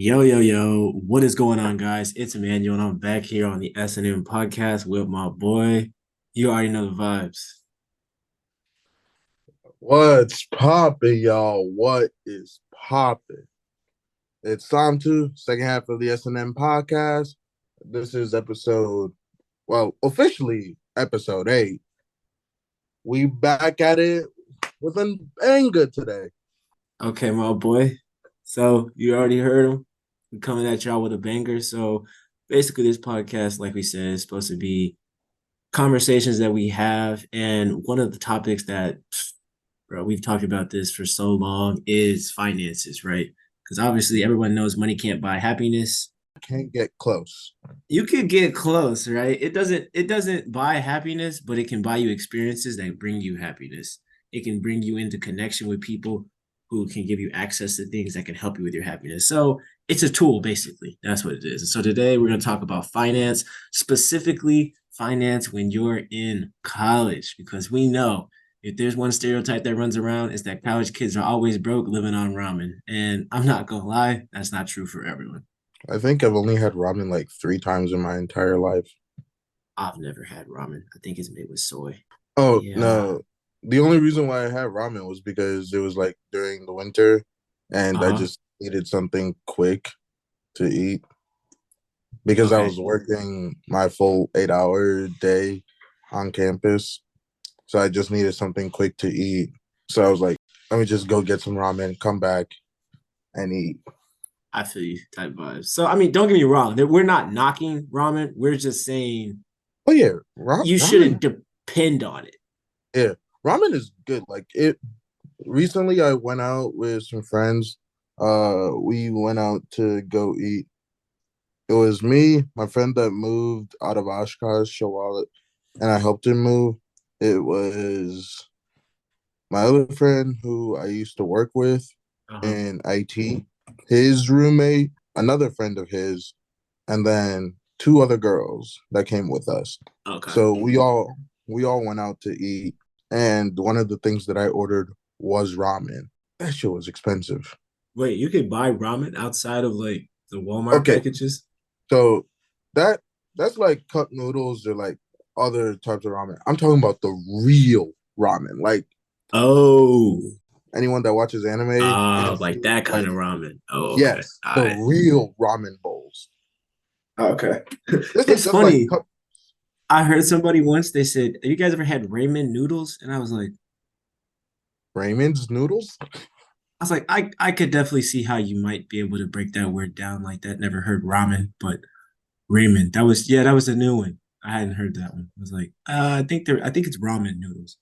Yo, yo, yo, what is going on, guys? It's Emmanuel, and I'm back here on the S&M podcast with my boy. You already know the vibes. What's popping, y'all? What is popping? It's time to second half of the S&M podcast. This is officially episode 8. We back at it with an banger today. Okay, my boy. So you already heard him. We're coming at y'all with a banger. So basically, this podcast, like we said, is supposed to be conversations that we have. And one of the topics that, bro, we've talked about this for so long is finances, right? Because obviously everyone knows money can't buy happiness. Can't get close. You could get close, right? It doesn't buy happiness, but it can buy you experiences that bring you happiness. It can bring you into connection with people who can give you access to things that can help you with your happiness. So it's a tool, basically. That's what it is. And so today we're going to talk about finance, specifically finance when you're in college, because we know if there's one stereotype that runs around, it's that college kids are always broke living on ramen. And I'm not gonna lie, that's not true for everyone. I think I've only had ramen like 3 times in my entire life. I've never had ramen. I think it's made with soy. Oh, Yeah. no. The only reason why I had ramen was because it was like during the winter and I Uh-huh. just needed something quick to eat. Because I Okay. was working my full 8-hour day on campus. So I just needed something quick to eat. So I was like, let me just go get some ramen, come back and eat. I feel you type vibes. So I mean, don't get me wrong. We're not knocking ramen. We're just saying Oh yeah, you shouldn't ramen. depend on it. Yeah, ramen is good. Like it recently I went out with some friends. We went out to go eat. It was me, my friend that moved out of Oshkosh, Charlotte, and I helped him move. It was my other friend who I used to work with Uh-huh. in IT, his roommate, another friend of his, and then 2 other girls that came with us. Okay. So we all went out to eat, and one of the things that I ordered was ramen. That shit was expensive. Wait, you could buy ramen outside of like the Walmart Okay, packages? so that that's like cup noodles or like other types of ramen. I'm talking about the real ramen, like Oh, anyone that watches anime and like sees that kind like of ramen. Oh, okay. yes, All the right. real ramen bowls. Okay. This is It's just like funny. I heard somebody once, they said, have you guys ever had ramen noodles? And Ramen's noodles. I could definitely see how you might be able to break that word down like that. Never heard ramen, but ramen. That was a new one. I hadn't heard that one. I was like, I think it's ramen noodles.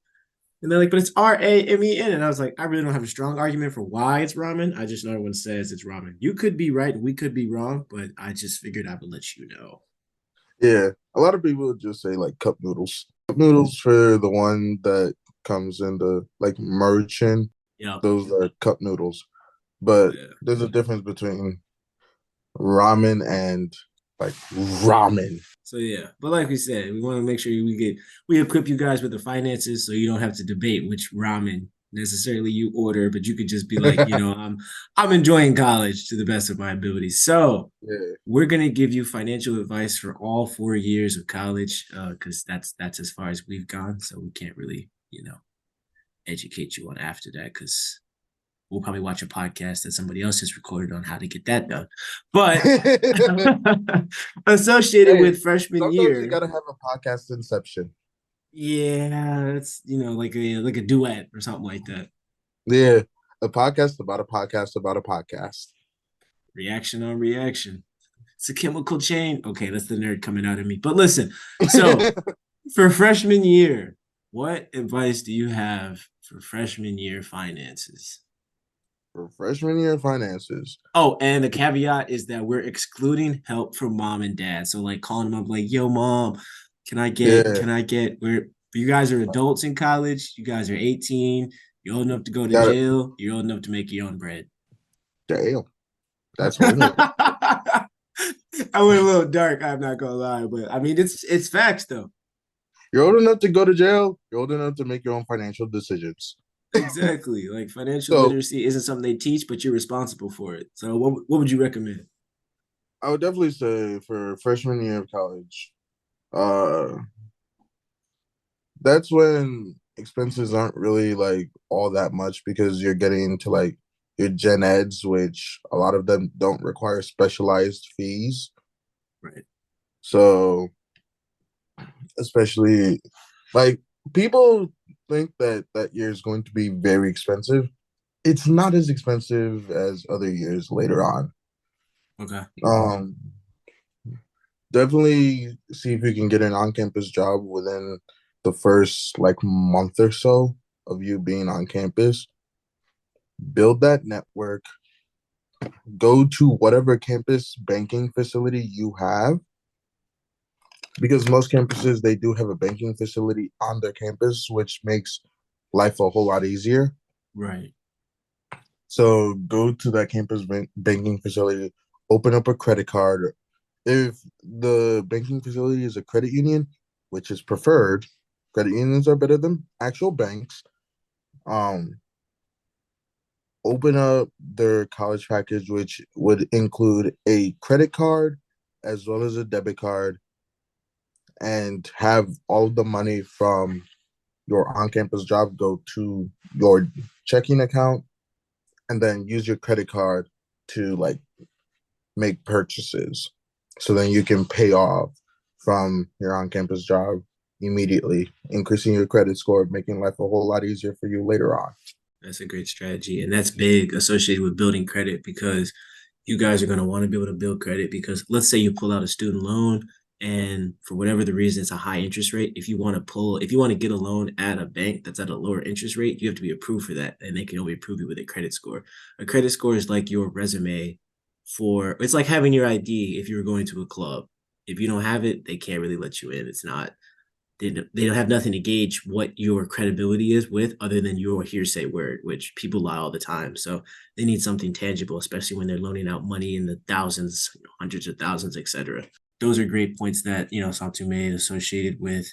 And they're like, but it's RAMEN. And I was like, I really don't have a strong argument for why it's ramen. I just know everyone says it's ramen. You could be right and we could be wrong, but I just figured I would let you know. Yeah, a lot of people just say like cup noodles. Cup noodles for the one that comes in the like merchant. Yeah. Those are cup noodles. But Yeah. there's a difference between ramen and like ramen. So yeah, but like we said, we want to make sure we equip you guys with the finances so you don't have to debate which ramen necessarily you order, but you could just be like, I'm enjoying college to the best of my abilities. So Yeah. we're gonna give you financial advice for all 4 years of college, because that's as far as we've gone. So we can't really, educate you on after that because we'll probably watch a podcast that somebody else has recorded on how to get that done. But associated Hey, with freshman sometimes you year, gotta have a podcast inception. yeah, it's like a duet or something like that. Yeah, a podcast about a podcast about a podcast. Reaction on reaction. It's a chemical chain. Okay, that's the nerd coming out of me. But listen, so for freshman year, what advice do you have for freshman year finances? For freshman year finances. Oh, and the caveat is that we're excluding help from mom and dad. So like calling them up like, yo, mom, Yeah, can I get where you guys are adults in college, you guys are 18, you're old enough to go to gotta jail, you're old enough to make your own bread. damn. That's homework. I went a little dark, I'm not gonna lie, but I mean it's facts though. You're old enough to go to jail. You're old enough to make your own financial decisions. Exactly. Like financial So literacy isn't something they teach, but you're responsible for it. So what would you recommend? I would definitely say for freshman year of college, uh, that's when expenses aren't really like all that much because you're getting into like your gen eds, which a lot of them don't require specialized fees. Right. So especially like people think that that year is going to be very expensive. It's not as expensive as other years later on. Okay. Um, Definitely see if you can get an on-campus job within the first like month or so of you being on campus. Build that network. Go to whatever campus banking facility you have, because most campuses they do have a banking facility on their campus, which makes life a whole lot easier. Right. So go to that campus banking facility, open up a credit card. If the banking facility is a credit union, which is preferred, credit unions are better than actual banks. Um, Open up their college package, which would include a credit card as well as a debit card, and have all of the money from your on-campus job go to your checking account, and then use your credit card to like make purchases. So then you can pay off from your on campus job immediately, increasing your credit score, making life a whole lot easier for you later on. That's a great strategy. And that's big associated with building credit because you guys are going to want to be able to build credit because let's say you pull out a student loan and for whatever the reason it's a high interest rate. If you want to get a loan at a bank that's at a lower interest rate, you have to be approved for that. And they can only approve you with a credit score. A credit score is like your resume it's like having your ID if you were going to a club. If you don't have it, they can't really let you in. It's not they don't have nothing to gauge what your credibility is with other than your hearsay word, which people lie all the time. So they need something tangible, especially when they're loaning out money in the thousands, hundreds of thousands, etc. Those are great points that Santu made associated with,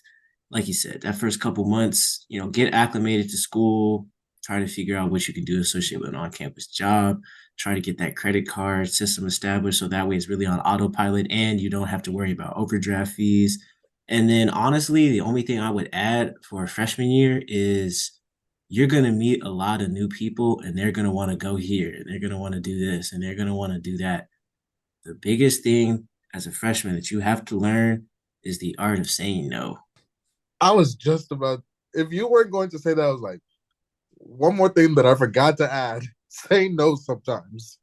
like you said, that first couple months. Get acclimated to school, try to figure out what you can do associated with an on-campus job, try to get that credit card system established so that way it's really on autopilot and you don't have to worry about overdraft fees and then honestly, the only thing I would add for freshman year is you're going to meet a lot of new people and they're going to want to go here and they're going to want to do this and they're going to want to do that. The biggest thing as a freshman that you have to learn is the art of saying no. I was just about, if you weren't going to say that, I was like, one more thing that I forgot to add, say no sometimes.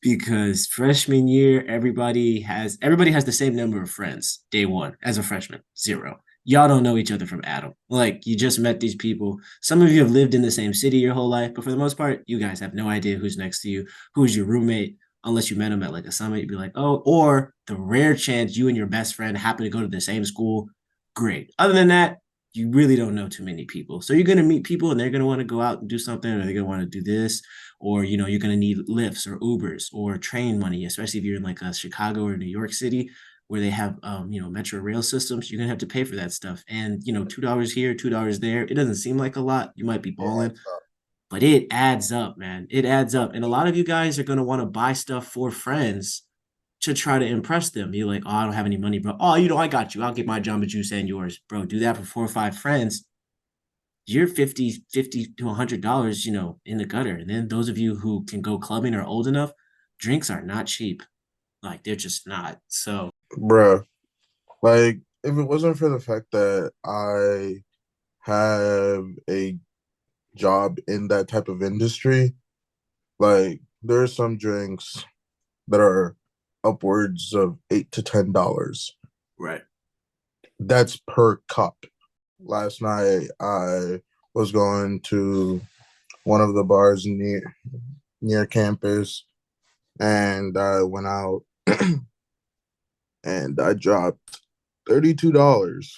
Because freshman year everybody has the same number of friends day one as a freshman, zero. Y'all don't know each other from Adam. Like you just met these people. Some of you have lived in the same city your whole life, but for the most part, you guys have no idea who's next to you, who's your roommate, unless you met him at like a summit. You'd be like, oh, or the rare chance you and your best friend happen to go to the same school. Great. Other than that, you really don't know too many people. So you're gonna meet people and they're gonna want to go out and do something, or they're gonna want to do this or you're going to need Lyfts or Ubers or train money, especially if you're in like a Chicago or New York City where they have metro rail systems. You're going to have to pay for that stuff, and $2 here, $2 there. It doesn't seem like a lot. You might be Yeah, balling, but it adds up, man. It adds up, and a lot of you guys are going to want to buy stuff for friends to try to impress them. You're like, oh, I don't have any money, bro. Oh, I got you. I'll get my Jamba Juice and yours, bro. Do that for 4 or 5 friends, you're 50 to $100, in the gutter. And then those of you who can go clubbing are old enough, drinks are not cheap. Like they're just not. So bruh. Like, if it wasn't for the fact that I have a job in that type of industry, like, there are some drinks that are upwards of $8 to $10. right. That's per cup. Last night I was going to one of the bars near campus, and I went out and I dropped $32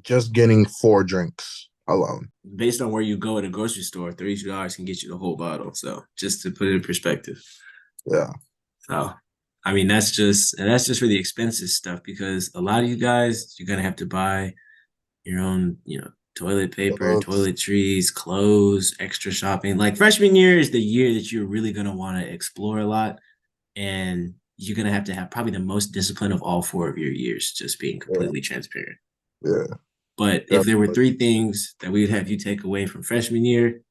just getting 4 drinks alone. Based on where you go at a grocery store, $32 can get you the whole bottle. So just to put it in perspective. Yeah. So I mean that's just for the expensive stuff because a lot of you guys, you're gonna have to buy your own, Toilet paper, Clothes. toiletries, clothes, extra shopping. Like freshman year is the year that you're really gonna want to explore a lot, and you're gonna have to have probably the most discipline of all four of your years. Just being Yeah, completely transparent. yeah, But if there were definitely. three things that we would have you take away from freshman year,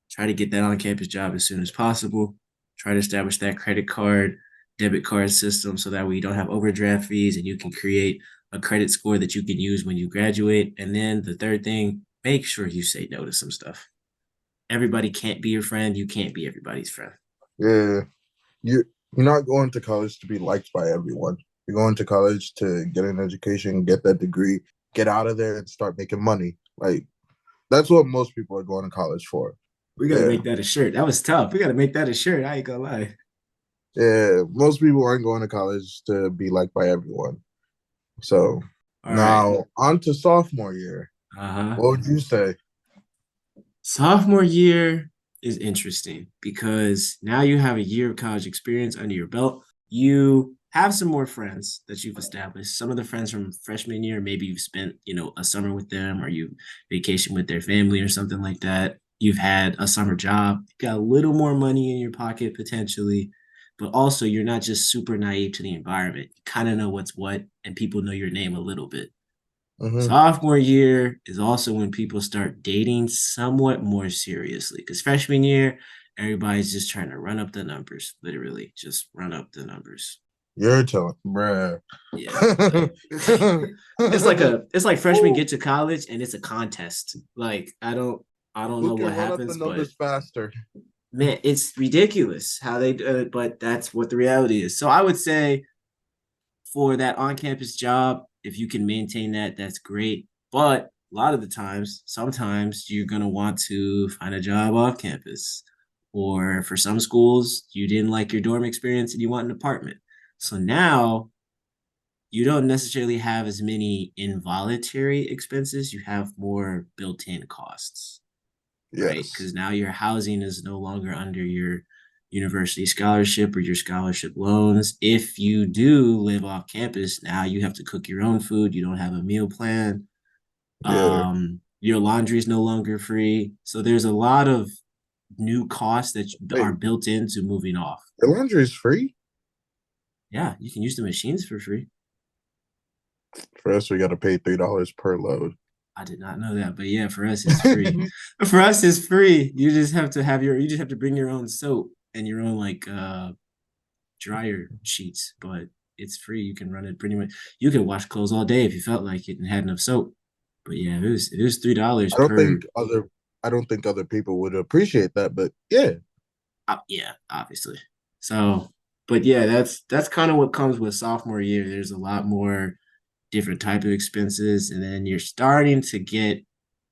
try to get that on campus job as soon as possible. Try to establish that credit card, debit card system so that way you don't have overdraft fees and you can create a credit score that you can use when you graduate. And then the third thing, make sure you say no to some stuff. Everybody can't be your friend. You can't be everybody's friend. Yeah, you you're not going to college to be liked by everyone. You're going to college to get an education, get that degree, get out of there and start making money. Like that's what most people are going to college for. We got to Yeah. make that a shirt. That was tough. We got to make that a shirt. I ain't gonna lie. Yeah. Most people aren't going to college to be liked by everyone. So All right. now on to sophomore year. Uh huh. What would you say? Sophomore year is interesting because now you have a year of college experience under your belt. You have some more friends that you've established. Some of the friends from freshman year, maybe you've spent, a summer with them or you vacation with their family or something like that. You've had a summer job, you've got a little more money in your pocket potentially, but also you're not just super naive to the environment. You kind of know what's what, and people know your name a little bit. Mm-hmm. Sophomore year is also when people start dating somewhat more seriously because freshman year, everybody's just trying to run up the numbers, literally, just run up the numbers. You're telling, bruh. Yeah, like it's like freshmen get to college and it's a contest. Like I don't Who know what can run up the happens, but numbers faster? man, it's ridiculous how they do it. But that's what the reality is. So I would say for that on-campus job, if you can maintain that, that's great. But a lot of the times, sometimes you're gonna want to find a job off campus. Or for some schools, you didn't like your dorm experience and you want an apartment. So now you don't necessarily have as many involuntary expenses, you have more built-in costs, right? Yes. Because now your housing is no longer under your university scholarship or your scholarship loans. If you do live off campus, now you have to cook your own food. You don't have a meal plan. Yeah. Your laundry is no longer free. So there's a lot of new costs that are Wait, built into moving off. the laundry is free? Yeah, you can use the machines for free. For us, we got to pay $3 per load. I did not know that, but yeah, for us it's free. For us it's free. You just have to bring your own soap and your own like dryer sheets, but it's free. You can run it pretty much. You could wash clothes all day if you felt like it and had enough soap. But yeah, it was $3 I don't per. think other I don't think other people would appreciate that, but yeah, Yeah, obviously. So, but yeah, that's kind of what comes with sophomore year. There's a lot more different type of expenses, and then you're starting to get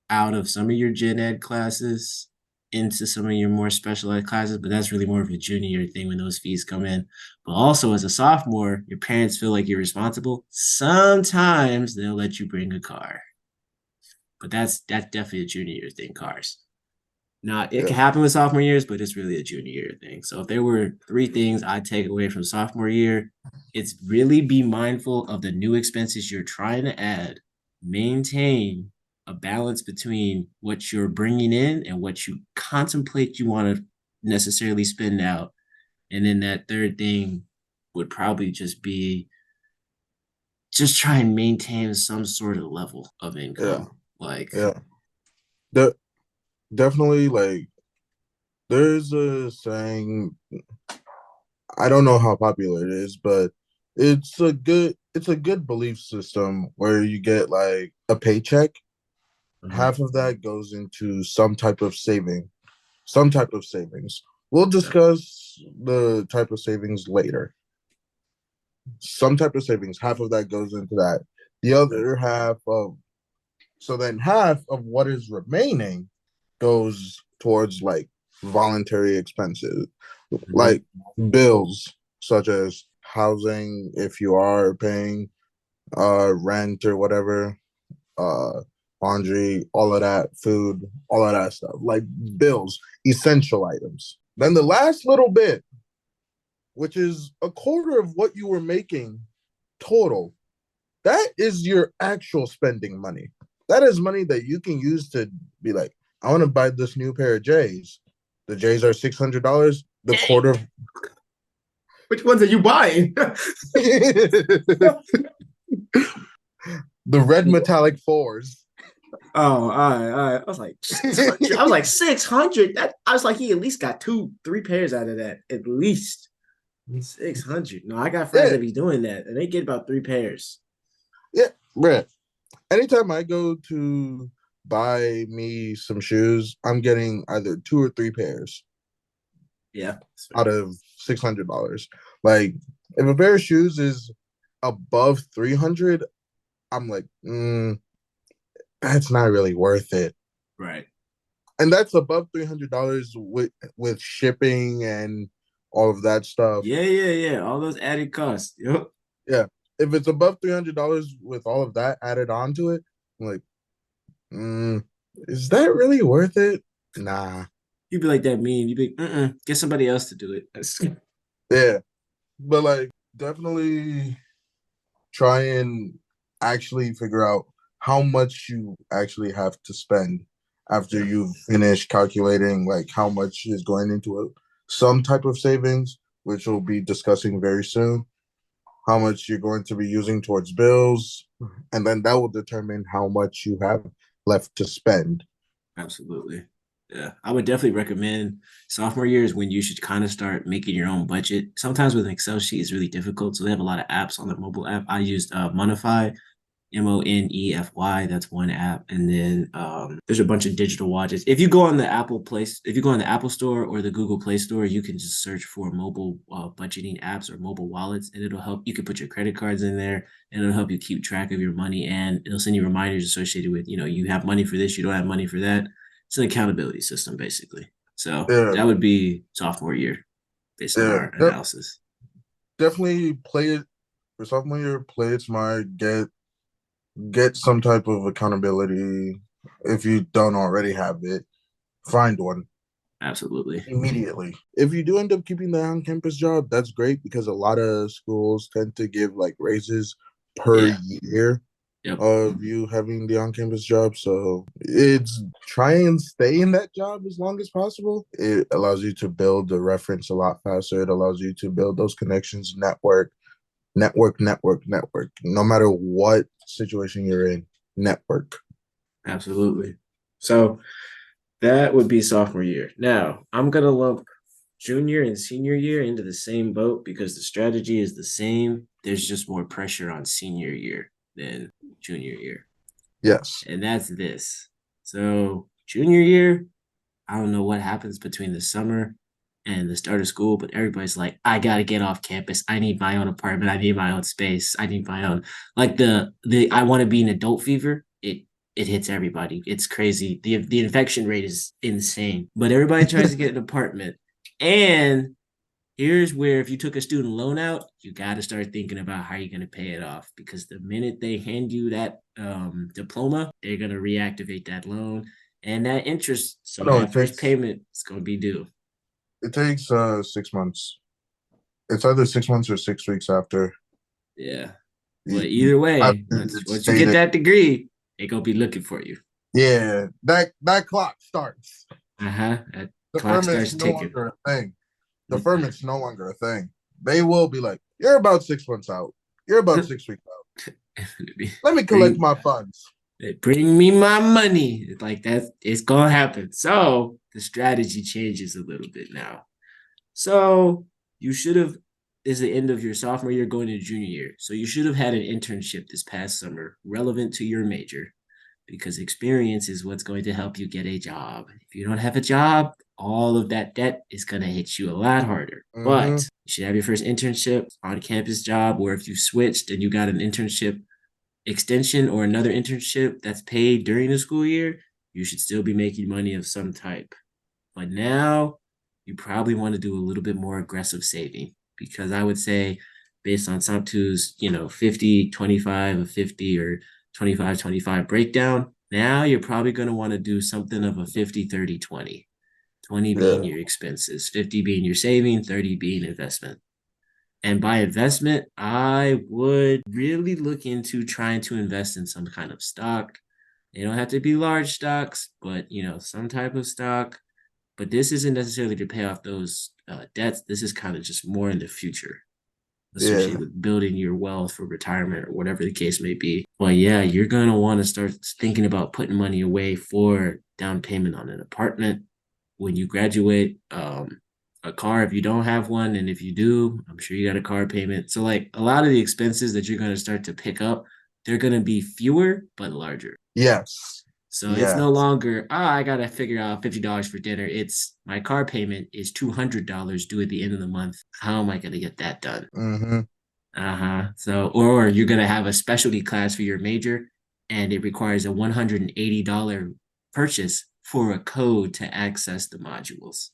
out of some of your gen ed classes into some of your more specialized classes, but that's really more of a junior thing when those fees come in. But also as a sophomore, your parents feel like you're responsible. Sometimes they'll let you bring a car. But that's definitely a junior year thing, cars. Not it yeah, can happen with sophomore years, but it's really a junior year thing. So if there were three things I'd take away from sophomore year, it's really be mindful of the new expenses you're trying to add. Maintain a balance between what you're bringing in and what you contemplate you want to necessarily spend out. And then that third thing would probably just be just try and maintain some sort of level of yeah, income. Like, yeah. De- Definitely, like there's a saying. I don't know how popular it is, but it's a good belief system where you get like a paycheck. uh-huh, Half of that goes into some type of savings. We'll yep, discuss the type of savings later. Some type of savings, half of that goes into that. The yep, other half of so then half of what is remaining goes towards like voluntary expenses, mhm, like bills such as housing if you are paying rent or whatever, uh laundry, all of that, food, all of that stuff, like bills, essential items. Then the last little bit, which is a quarter of what you were making total, that is your actual spending money. that is money that you can use to be like, I want to buy this new pair of J's. The J's are $600. The Dang, quarter, which ones are you buying? the red metallic fours. Oh, all right, all right. I was like 600. I was like 600. That I was like, he at least got two, three pairs out of that. At least 600. No, I got friends Yeah, that be doing that, and they get about three pairs. yeah, bruh. Anytime I go to buy me some shoes, I'm getting either two or three pairs Yeah, that's out fair. of $600. Like, if a pair of shoes is above 300, I'm like, that's not really worth it. Right. And that's above $300 with shipping and all of that stuff. Yeah, yeah, yeah. All those added costs. Yep. Yeah, if it's above $300 with all of that added onto it, I'm like, mm, is that really worth it? Nah. You'd be like that meme. You'd be, get somebody else to do it. Yeah, but like definitely try and actually figure out how much you actually have to spend after Yeah, you've finished calculating like how much is going into some type of savings, which we'll be discussing very soon, how much you're going to be using towards bills, and then that will determine how much you have left to spend. absolutely. Yeah, I would definitely recommend sophomore year is when you should kind of start making your own budget. Sometimes with an Excel sheet is really difficult, so they have a lot of apps on the mobile app. I used Monify, Monefy. That's one app, and then there's a bunch of digital watches. If you go on the if you go on the Apple Store or the Google Play Store, you can just search for mobile budgeting apps or mobile wallets, and it'll help. You can put your credit cards in there, and it'll help you keep track of your money, and it'll send you reminders associated with you have money for this, you don't have money for that. It's an accountability system basically. So Yeah, that would be sophomore year based on yeah, our analysis. definitely play it for sophomore year. Play it smart. Get some type of accountability if you don't already have it. Find one Absolutely. immediately. If you do end up keeping the on-campus job, that's great because a lot of schools tend to give like raises per Yeah. year Yep. of you having the on-campus job. So it's try and stay in that job as long as possible. It allows you to build the reference a lot faster. It allows you to build those connections, network. No matter what situation you're in, network. Absolutely. So that would be sophomore year. Now, I'm going to lump junior and senior year into the same boat because the strategy is the same. There's just more pressure on senior year than junior year. Yes. And that's this. So, junior year, I don't know what happens between the summer and the start of school, but everybody's like, I gotta get off campus. I need my own apartment. I need my own space. I need my own like the I want to be an adult fever. It hits everybody. It's crazy. The infection rate is insane. But everybody tries to get an apartment. And here's where if you took a student loan out, you got to start thinking about how you're going to pay it off because the minute they hand you that diploma, they're going to reactivate that loan and that interest. So No, that first payment is going to be due. it takes 6 months. It's either 6 months or 6 weeks after Yeah. But you, either way, after once it's you get stated. that degree, they're going to be looking for you. Yeah, that clock starts. Uh huh. That The clock ferment's starts no ticking. longer a thing. The ferment's no longer a thing. They will be like, you're about 6 months out. You're about 6 weeks out. Let me collect bring my funds. bring me my money. Like that, it's gonna happen. So the strategy changes a little bit now. So you should have is the end of your sophomore year going into junior year. So you should have had an internship this past summer relevant to your major because experience is what's going to help you get a job. If you don't have a job, all of that debt is going to hit you a lot harder. Mm-hmm. But you should have your first internship on campus job, or if you switched and you got an internship extension or another internship that's paid during the school year, you should still be making money of some type. But now you probably want to do a little bit more aggressive saving because I would say based on Santu's, 50, 25, or 50 or 25, 25 breakdown, now you're probably going to want to do something of a 50, 30, 20. 20 being Yeah. your expenses, 50 being your saving, 30 being investment. And by investment, I would really look into trying to invest in some kind of stock They don't have to be large stocks, but some type of stock. But this isn't necessarily to pay off those debts. This is kind of just more in the future, associated Yeah. with building your wealth for retirement or whatever the case may be. But yeah, you're gonna want to start thinking about putting money away for down payment on an apartment when you graduate, a car if you don't have one, and if you do, I'm sure you got a car payment. So like a lot of the expenses that you're gonna start to pick up, they're gonna be fewer but larger. Yes. So it's no Yes. longer, I gotta figure out $50 for dinner. It's my car payment is $200 due at the end of the month. How am I gonna get that done? Mm-hmm. Uh-huh. So, or you're gonna have a specialty class for your major, and it requires a $180 purchase for a code to access the modules.